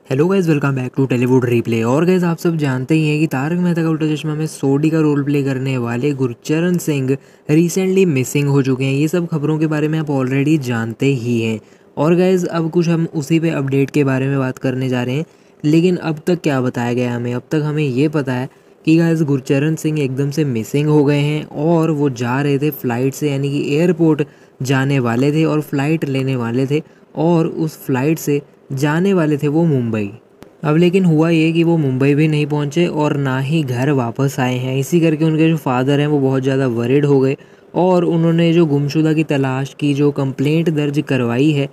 Hello guys, welcome back to Tollywood replay. और गाइस, आप सब जानते ही हैं कि तारक मेहता का उल्टा चश्मा में सोडी का रोल प्ले करने वाले गुरचरण सिंह रिसेंटली मिसिंग हो चुके हैं। ये सब खबरों के बारे में आप ऑलरेडी जानते ही हैं। और गाइस, अब कुछ हम उसी पे अपडेट के बारे में बात करने जा रहे हैं। लेकिन अब तक क्या बताया गया हमें, अब तक हमें ये पता है कि गाइस गुरचरण सिंह एकदम से मिसिंग हो गए हैं और वो जा रहे थे फ़्लाइट से, यानी कि एयरपोर्ट जाने वाले थे और फ़्लाइट लेने वाले थे और उस फ्लाइट से जाने वाले थे वो मुंबई। अब लेकिन हुआ ये कि वो मुंबई भी नहीं पहुंचे और ना ही घर वापस आए हैं। इसी करके उनके जो फादर हैं वो बहुत ज़्यादा वरिड हो गए और उन्होंने जो गुमशुदा की तलाश की जो कंप्लेंट दर्ज करवाई है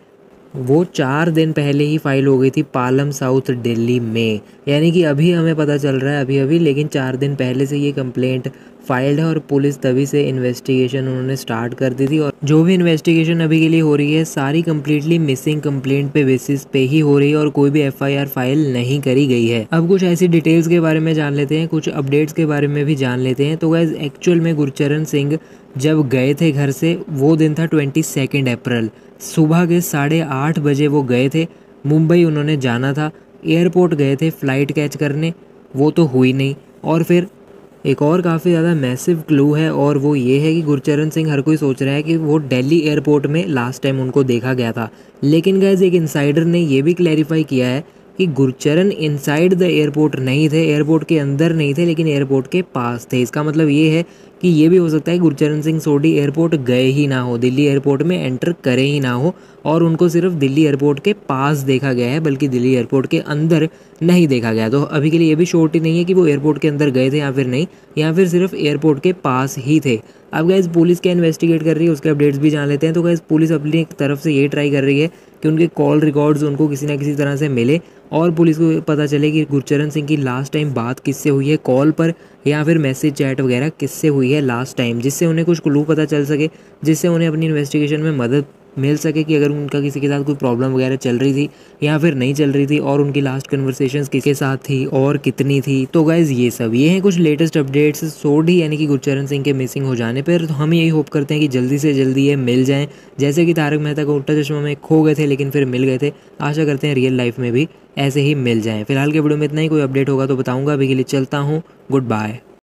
वो 4 दिन पहले ही फाइल हो गई थी पालम साउथ दिल्ली में। यानी कि अभी हमें पता चल रहा है अभी लेकिन 4 दिन पहले से ये कंप्लेंट फाइल्ड है और पुलिस तभी से इन्वेस्टिगेशन उन्होंने स्टार्ट कर दी थी। और जो भी इन्वेस्टिगेशन अभी के लिए हो रही है सारी कंप्लीटली मिसिंग कंप्लेंट पे बेसिस पे ही हो रही है और कोई भी एफआईआर फाइल नहीं करी गई है। अब कुछ ऐसी डिटेल्स के बारे में जान लेते हैं, कुछ अपडेट्स के बारे में भी जान लेते हैं। तो गाइस, एक्चुअल में गुरचरण सिंह जब गए थे घर से वो दिन था 22 अप्रैल। सुबह के 8:30 बजे वो गए थे मुंबई, उन्होंने जाना था। एयरपोर्ट गए थे फ़्लाइट कैच करने, वो तो हुई नहीं। और फिर एक और काफ़ी ज़्यादा मैसिव क्लू है और वो ये है कि गुरचरण सिंह, हर कोई सोच रहा है कि वो दिल्ली एयरपोर्ट में लास्ट टाइम उनको देखा गया था। लेकिन गाइस, एक इनसाइडर ने ये भी क्लैरिफाई किया है कि गुरचरण इनसाइड द एयरपोर्ट नहीं थे, एयरपोर्ट के अंदर नहीं थे, लेकिन एयरपोर्ट के पास थे। इसका मतलब ये है कि ये भी हो सकता है गुरचरण सिंह सोडी एयरपोर्ट गए ही ना हो, दिल्ली एयरपोर्ट में एंटर करे ही ना हो और उनको सिर्फ दिल्ली एयरपोर्ट के पास देखा गया है, बल्कि दिल्ली एयरपोर्ट के अंदर नहीं देखा गया। तो अभी के लिए ये भी श्योरिटी नहीं है कि वो एयरपोर्ट के अंदर गए थे या फिर नहीं, या फिर सिर्फ एयरपोर्ट के पास ही थे। अब गाइस, पुलिस क्या इन्वेस्टिगेट कर रही है उसके अपडेट्स भी जान लेते हैं। तो गाइस, पुलिस अपनी तरफ से ये ट्राई कर रही है कि उनके कॉल रिकॉर्ड्स उनको किसी ना किसी तरह से मिले और पुलिस को पता चले कि गुरचरण सिंह की लास्ट टाइम बात किससे हुई है, कॉल पर या फिर मैसेज चैट वगैरह किससे हुई है लास्ट टाइम, जिससे उन्हें कुछ क्लू पता चल सके, जिससे उन्हें अपनी इन्वेस्टिगेशन में मदद मिल सके कि अगर उनका किसी के साथ कोई प्रॉब्लम वगैरह चल रही थी या फिर नहीं चल रही थी और उनकी लास्ट कन्वर्सेशंस किसके साथ थी और कितनी थी। तो गाइज, ये हैं कुछ लेटेस्ट अपडेट्स सोडी यानी कि गुरचरण सिंह के मिसिंग हो जाने पर। तो हम यही होप करते हैं कि जल्दी से जल्दी ये मिल जाएं, जैसे कि तारक मेहता का उल्टा चश्मा में खो गए थे लेकिन फिर मिल गए थे। आशा करते हैं रियल लाइफ में भी ऐसे ही मिल जाएं। फिलहाल के वीडियो में इतना ही, कोई अपडेट होगा तो बताऊंगा। अभी के लिए चलता हूँ, गुड बाय।